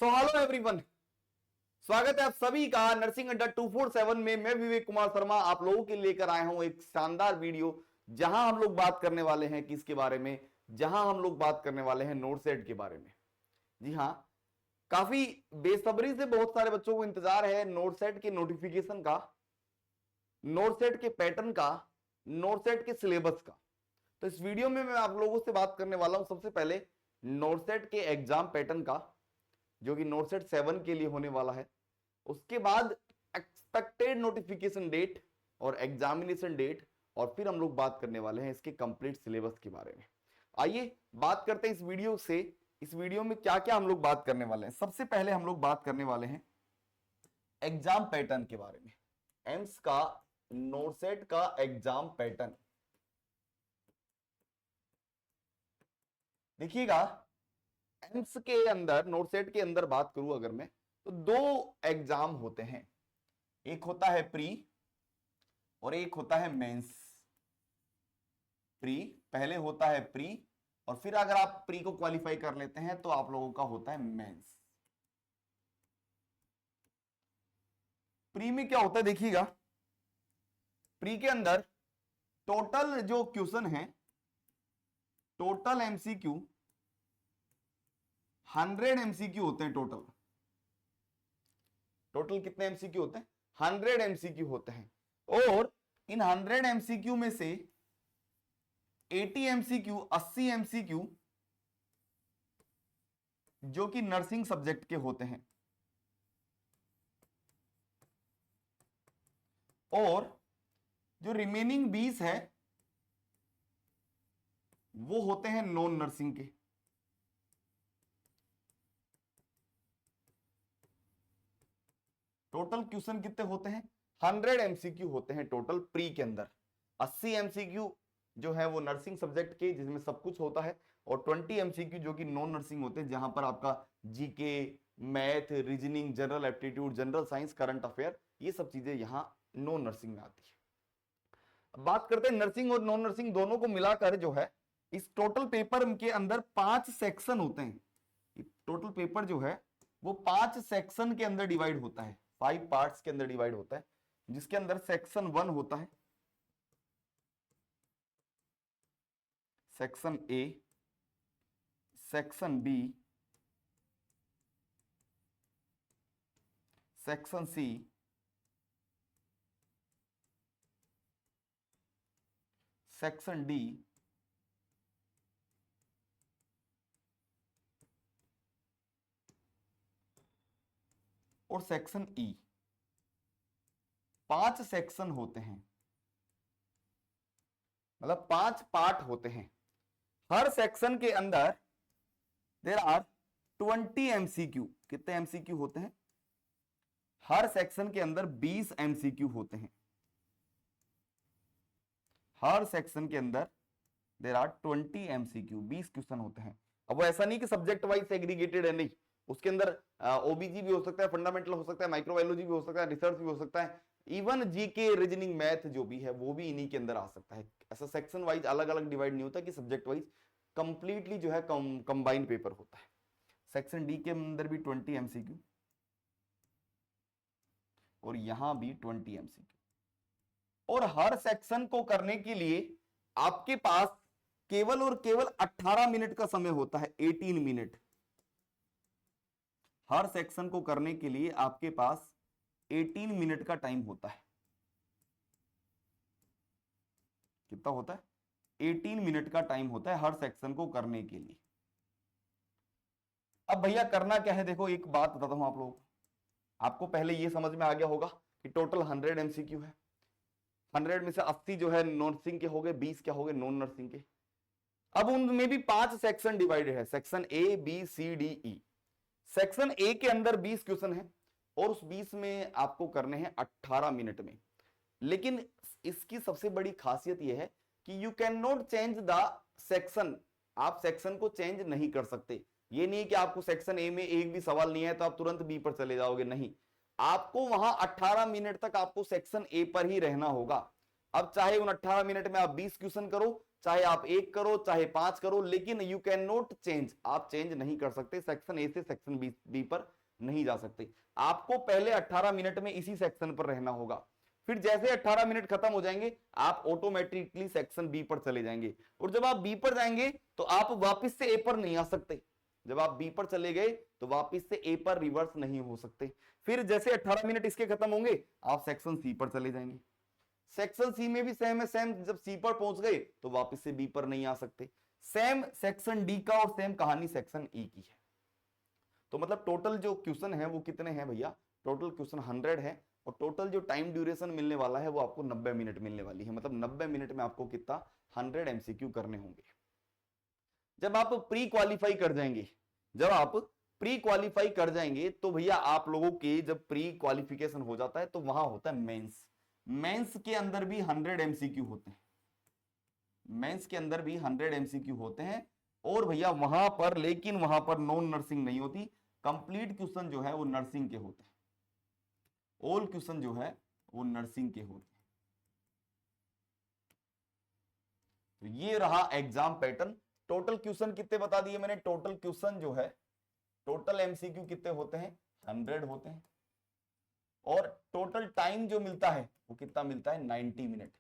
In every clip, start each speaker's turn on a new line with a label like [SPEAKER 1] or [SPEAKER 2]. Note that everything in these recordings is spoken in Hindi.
[SPEAKER 1] सो हेलो एवरीवन, स्वागत है आप सभी का नर्सिंग अड्डा 247 में। मैं विवेक कुमार शर्मा आप लोगों के लिए लेकर आया हूं एक शानदार वीडियो, जहां हम लोग बात करने वाले हैं किसके बारे में, जहां हम लोग बात करने वाले हैं नोटसेट के बारे में। जी हां, काफी बेसब्री से बहुत सारे बच्चों को इंतजार है नोटसेट के नोटिफिकेशन का, नोटसेट के पैटर्न का, नोटसेट के सिलेबस का। तो इस वीडियो में मैं आप लोगों से बात करने वाला हूं सबसे पहले नोटसेट के एग्जाम पैटर्न का, जो कि नोटसेट 7 के लिए होने वाला है। उसके बाद एक्सपेक्टेड नोटिफिकेशन डेट और एग्जामिनेशन डेट, और फिर हम लोग बात करने वाले हैं इसके कंप्लीट सिलेबस के बारे में। आइए बात करते हैं इस वीडियो से, इस वीडियो में क्या क्या हम लोग बात करने वाले हैं। सबसे पहले हम लोग बात करने वाले हैं एग्जाम पैटर्न के बारे में, एम्स का नोटसेट का एग्जाम पैटर्न। देखिएगा, एम्स के अंदर नोटसेट के अंदर बात करूं अगर मैं, तो दो एग्जाम होते हैं, एक होता है प्री और एक होता है मेंस। प्री पहले होता है प्री, और फिर अगर आप प्री को क्वालिफाई कर लेते हैं तो आप लोगों का होता है मेंस। प्री में क्या होता है देखिएगा, प्री के अंदर टोटल जो क्वेश्चन है, टोटल एमसीक्यू 100 एमसीक्यू होते हैं। टोटल कितने एमसीक्यू होते हैं? 100 एमसीक्यू होते हैं। और इन 100 एमसीक्यू में से 80 एमसीक्यू, 80 एमसीक्यू जो कि नर्सिंग सब्जेक्ट के होते हैं, और जो रिमेनिंग 20 है वो होते हैं नॉन नर्सिंग के। टोटल क्वेश्चन कितने होते हैं? 100 एमसीक्यू होते हैं टोटल प्री के अंदर। 80 एमसीक्यू जो है वो नर्सिंग सब्जेक्ट के, जिसमें सब कुछ होता है, और 20 एमसीक्यू जो कि नॉन नर्सिंग होते हैं, जहां पर आपका GK, math, reasoning, general aptitude, general science, current affair, ये सब चीजें यहां नॉन नर्सिंग में आती है। अब बात करते हैं नर्सिंग और नॉन नर्सिंग दोनों को मिलाकर जो है, इस टोटल पेपर के अंदर 5 सेक्शन होते हैं। टोटल पेपर जो है वो 5 सेक्शन के अंदर डिवाइड होता है, 5 पार्ट्स के अंदर डिवाइड होता है, जिसके अंदर सेक्शन 1 होता है, section A, section B, section C, section D, और सेक्शन ई। 5 सेक्शन होते हैं, मतलब 5 पार्ट होते हैं। हर सेक्शन के अंदर देयर आर 20 एमसीक्यू। कितने एमसीक्यू होते हैं? हर सेक्शन के अंदर 20 एमसीक्यू होते हैं। हर सेक्शन के अंदर देयर आर 20 एमसीक्यू, 20 क्वेश्चन होते हैं। अब वो ऐसा नहीं कि सब्जेक्ट वाइज सेग्रीगेटेड है, नहीं, उसके अंदर ओबीजी भी हो सकता है, फंडामेंटल हो सकता है, माइक्रोबायोलॉजी भी हो सकता है, रिसर्च भी हो सकता है, इवन जीके, रीजनिंग, मैथ जो भी है वो भी इन्हीं के अंदर आ सकता है। ऐसा सेक्शन वाइज अलग अलग डिवाइड नहीं होता कि सब्जेक्ट वाइज, कंप्लीटली जो है कंबाइंड पेपर होता है। सेक्शन डी के अंदर भी 20 एमसीक्यू, और यहां भी 20 एमसीक्यू। और हर सेक्शन को करने के लिए आपके पास केवल और केवल 18 मिनट का समय होता है, 18 मिनट। हर सेक्शन को करने के लिए आपके पास 18 मिनट का टाइम होता है। कितना होता है? 18 मिनट का टाइम होता है हर सेक्शन को करने के लिए। अब भैया करना क्या है, देखो एक बात बताता हूं आप लोगों को। आपको पहले ये समझ में आ गया होगा कि टोटल 100 एमसीक्यू है। 100 में से 80 जो है नर्सिंग के हो गए, 20 क्या हो गए नॉन नर्सिंग के। अब उनमें भी 5 सेक्शन डिवाइडेड है, section A, B, C, D, E. Section A के अंदर 20 क्वेश्चन है, और उस 20 में आपको करने हैं 18 मिनट में। लेकिन इसकी सबसे बड़ी खासियत यह है कि you can not change the section. आप सेक्शन को चेंज नहीं कर सकते। ये नहीं कि आपको सेक्शन ए में एक भी सवाल नहीं है तो आप तुरंत बी पर चले जाओगे, नहीं, आपको वहां 18 मिनट तक आपको सेक्शन ए पर ही रहना होगा। अब चाहे उन 18 मिनट में आप 20 क्वेश्चन करो, चाहे आप 1 करो चाहे 5 करो, लेकिन यू कैन नॉट चेंज, आप चेंज नहीं कर सकते, सेक्शन ए से सेक्शन बी पर नहीं जा सकते। आपको पहले 18 मिनट में इसी सेक्शन पर रहना होगा, फिर जैसे 18 मिनट खत्म हो जाएंगे आप ऑटोमेटिकली सेक्शन बी पर चले जाएंगे, और जब आप बी पर जाएंगे तो आप वापस से ए पर नहीं आ सकते। जब आप बी पर चले गए तो वापस से ए पर रिवर्स नहीं हो सकते। फिर जैसे 18 मिनट इसके खत्म होंगे आप सेक्शन सी पर चले जाएंगे। सेक्शन सी में भी सेम है, सेम जब सी पर पहुंच गए तो वापस से बी पर नहीं आ सकते। सेम सेक्शन डी का और सेम कहानी सेक्शन ई की है। तो मतलब टोटल जो क्वेश्चन है वो कितने हैं भैया, टोटल क्वेश्चन 100 है, और टोटल जो टाइम ड्यूरेशन मिलने वाला है वो आपको 90 मिनट मिलने वाली है। मतलब 90 मिनट में आपको कितना 100 एमसीक्यू करने होंगे। जब आप प्री क्वालिफाई कर जाएंगे, जब आप प्री क्वालिफाई कर जाएंगे तो भैया आप लोगों के जब प्री क्वालिफिकेशन हो जाता है तो वहां होता है मेंस। मेंस के अंदर भी 100 एमसीक्यू होते हैं, मेंस के अंदर भी 100 एमसीक्यू होते हैं। और भैया वहां पर, लेकिन वहां पर नॉन नर्सिंग नहीं होती, कंप्लीट क्वेश्चन जो है वो नर्सिंग के होते हैं, ऑल क्वेश्चन जो है वो नर्सिंग के होते हैं। तो ये रहा एग्जाम पैटर्न। टोटल क्वेश्चन कितने बता दिए मैंने, टोटल क्वेश्चन जो है, टोटल एमसीक्यू कितने होते हैं, 100 होते हैं। और टोटल टाइम जो मिलता है वो कितना मिलता है, 90 मिनट।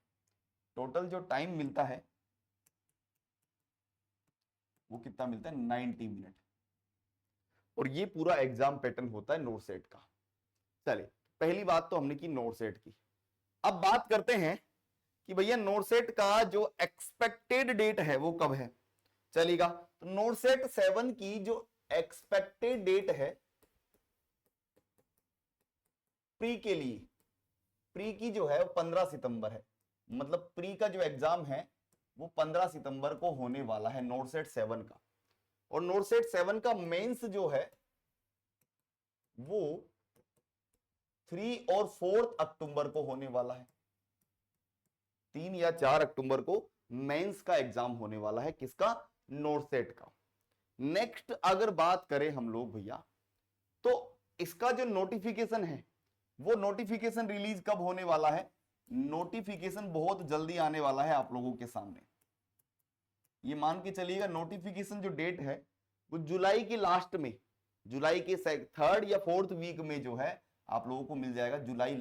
[SPEAKER 1] टोटल जो टाइम मिलता है वो कितना मिलता है, 90 मिनट। और ये पूरा एग्जाम पैटर्न होता है नोट सेट का। चलिए, पहली बात तो हमने की नोट सेट की। अब बात करते हैं कि भैया नोट सेट का जो एक्सपेक्टेड डेट है वो कब है, चलेगा। तो नोट सेट 7 की जो एक्सपेक्टेड डेट है प्री के लिए, प्री की जो है वो 15 सितंबर है। मतलब प्री का जो एग्जाम है वो 15 सितंबर को होने वाला है नोट सेट 7 का। और नोट सेट 7 का मेंस जो है वो 3 और 4 अक्टूबर को होने वाला है। 3 या 4 अक्टूबर को मेंस का एग्जाम होने वाला है, किसका, नोट सेट का। नेक्स्ट अगर बात करें हम लोग भैया, तो इसका जो नोटिफिकेशन है वो नोटिफिकेशन रिलीज कब होने वाला है, नोटिफिकेशन बहुत जल्दी आने वाला है आप लोगों के सामने। ये मान के चलिएगा नोटिफिकेशन जो डेट है वो जुलाई के लास्ट में, जुलाई के 3rd या 4th वीक में जो है आप लोगों को मिल जाएगा। जुलाई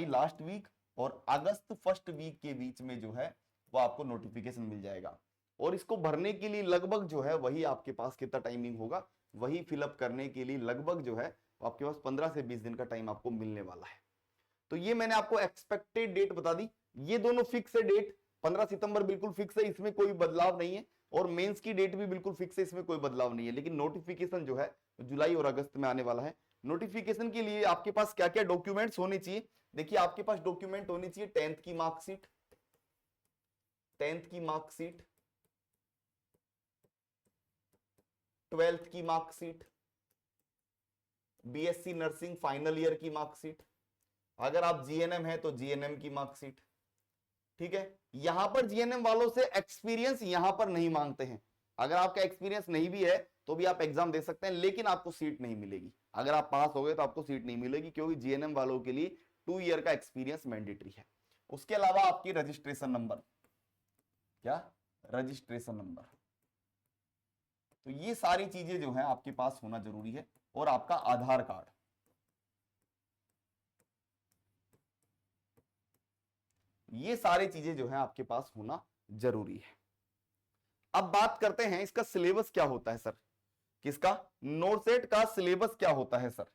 [SPEAKER 1] लास्ट वीक और अगस्त फर्स्ट वीक के बीच में जो है वो आपको नोटिफिकेशन मिल जाएगा। और इसको भरने के लिए लगभग जो है वही आपके पास कितना टाइमिंग होगा, वही फिलअप करने के लिए लगभग जो है आपके पास 15 से 20 दिन का टाइम आपको मिलने वाला है। तो ये मैंने आपको एक्सपेक्टेड डेट बता दी। ये दोनों फिक्स है डेट, 15 सितंबर बिल्कुल फिक्स है, इसमें कोई बदलाव नहीं है। और मेंस की डेट भी बिल्कुल फिक्स है, इसमें कोई बदलाव नहीं है। लेकिन नोटिफिकेशन जो है जुलाई और अगस्त में आने वाला है। नोटिफिकेशन के लिए आपके पास क्या क्या डॉक्यूमेंट्स होने चाहिए, देखिए आपके पास डॉक्यूमेंट होनी चाहिए 10th की मार्कशीट, 10th की मार्कशीट, 12th की marksheet, BSc nursing final year की मार्कशीट, अगर आप जीएनएम है तो जीएनएम की मार्कशीट। ठीक है, यहां पर जीएनएम वालों से एक्सपीरियंस यहां पर नहीं मांगते हैं। अगर आपका एक्सपीरियंस नहीं भी है तो भी आप एग्जाम दे सकते हैं, लेकिन आपको सीट नहीं मिलेगी। अगर आप पास हो गए तो आपको सीट नहीं मिलेगी, क्योंकि जीएनएम वालों के लिए 2 ईयर का एक्सपीरियंस मैंडेटरी है। उसके अलावा आपकी रजिस्ट्रेशन नंबर, क्या, रजिस्ट्रेशन नंबर। तो ये सारी चीजें जो है आपके पास होना जरूरी है। और आपका आधार कार्ड, ये सारी चीजें जो है आपके पास होना जरूरी है। अब बात करते हैं इसका सिलेबस क्या होता है सर, किसका, नोट सेट का सिलेबस क्या होता है सर,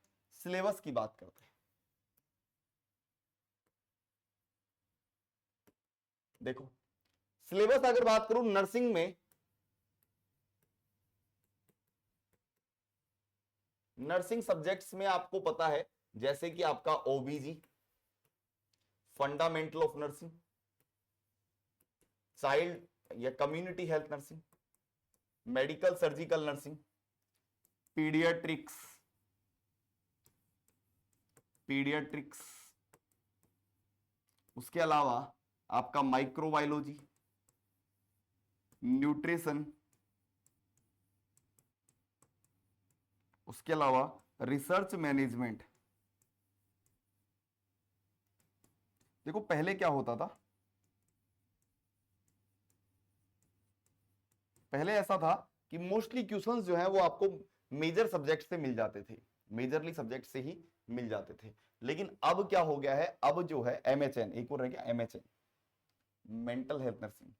[SPEAKER 1] सिलेबस की बात करते हैं। देखो सिलेबस अगर बात करूं नर्सिंग में, नर्सिंग सब्जेक्ट्स में आपको पता है जैसे कि आपका OBG, fundamental of nursing, child या community health nursing, medical surgical nursing, paediatrics, उसके अलावा आपका माइक्रोबायोलॉजी, न्यूट्रिशन, उसके अलावा रिसर्च मैनेजमेंट। देखो पहले क्या होता था, पहले ऐसा था कि मोस्टली क्वेश्चंस जो है वो आपको मेजर सब्जेक्ट से मिल जाते थे, मेजरली सब्जेक्ट से ही मिल जाते थे। लेकिन अब क्या हो गया है, अब जो है MHN, एक और रह गया MHN, mental health nursing.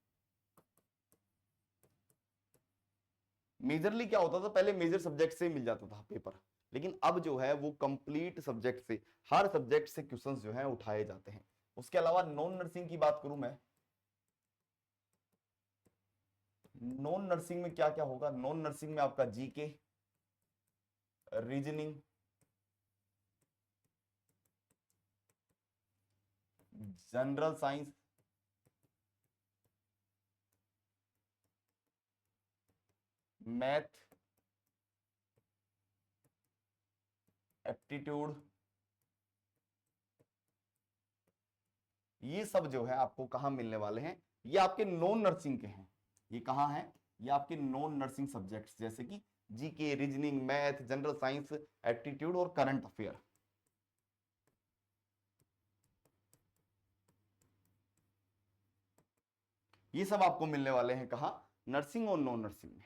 [SPEAKER 1] Majorly क्या होता था, पहले मेजर सब्जेक्ट से मिल जाता था पेपर, लेकिन अब जो है वो कंप्लीट सब्जेक्ट से, हर सब्जेक्ट से क्वेश्चंस जो है उठाए जाते हैं। उसके अलावा नॉन नर्सिंग की बात करूं मैं, नॉन नर्सिंग में क्या क्या होगा, नॉन नर्सिंग में आपका GK, reasoning, general science, math, aptitude, ये सब जो है आपको कहां मिलने वाले हैं, ये आपके नॉन नर्सिंग के हैं। ये कहां है, ये आपके नॉन नर्सिंग सब्जेक्ट्स जैसे कि GK, reasoning, math, general science, aptitude और करंट अफेयर। ये सब आपको मिलने वाले हैं कहां, नर्सिंग और नॉन नर्सिंग में।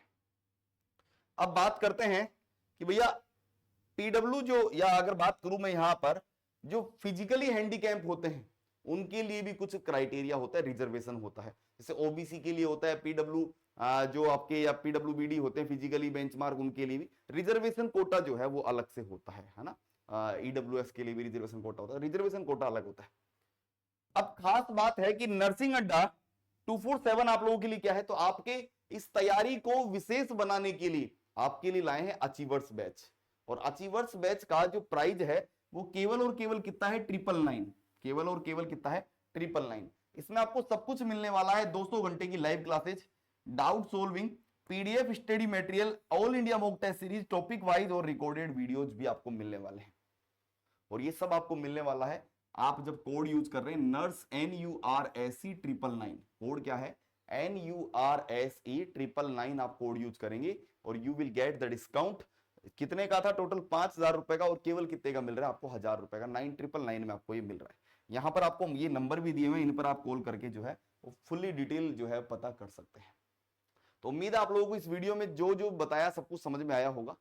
[SPEAKER 1] अब बात करते हैं कि भैया पीडब्ल्यू जो, या अगर बात करूं मैं यहां पर, जो फिजिकली हैंडीकैप होते हैं उनके लिए भी कुछ क्राइटेरिया होता है, रिजर्वेशन होता है। जैसे ओबीसी के लिए होता है पीडब्ल्यू, जो आपके या पीडब्ल्यूबीडी होते हैं फिजिकली बेंचमार्क, उनके लिए भी रिजर्वेशन कोटा जो है वो अलग से होता है ना। ईडब्ल्यूएस के लिए भी रिजर्वेशन कोटा होता है, रिजर्वेशन कोटा अलग होता है। अब खास बात है कि नर्सिंग अड्डा 247 आप लोगों के लिए क्या है, तो आपके इस तैयारी को विशेष बनाने के लिए आपके लिए लाए हैं अचीवर्स बैच। और अचीवर्स बैच का जो प्राइस है वो केवल और केवल कितना है, 999, केवल और केवल कितना है, 999। इसमें आपको सब कुछ मिलने वाला है, 200 घंटे की live classes, doubt solving, PDF study material, all India mock test series, topic wise और रिकॉर्डेड वीडियोज भी आपको मिलने वाले हैं। और ये सब आपको मिलने वाला है आप जब कोड यूज कर रहे हैं NURSE NURSE999, कोड क्या है, NURSE999 आप कोड यूज करेंगे और you will get the discount. कितने का था टोटल, 5,000 रुपए का, और केवल कितने का मिल रहा है आपको, 1,000 रुपए का, 999 में आपको ये मिल रहा है। यहां पर आपको ये नंबर भी दिए हुए, इन पर आप कॉल करके जो है वो फुल्ली डिटेल जो है पता कर सकते हैं। तो उम्मीद है आप लोगों को इस वीडियो में जो जो बताया सब कुछ समझ में आया होगा।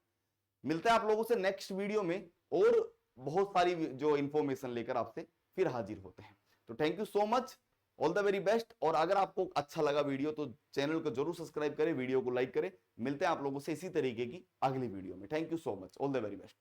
[SPEAKER 1] मिलते हैं आप लोगों से नेक्स्ट वीडियो में, और बहुत सारी जो इंफॉर्मेशन लेकर आपसे फिर हाजिर होते हैं। तो thank you so much, all the very best. और अगर आपको अच्छा लगा वीडियो तो चैनल को जरूर सब्सक्राइब करें, वीडियो को लाइक करें। मिलते हैं आप लोगों से इसी तरीके की अगली वीडियो में। Thank you so much, all the very best.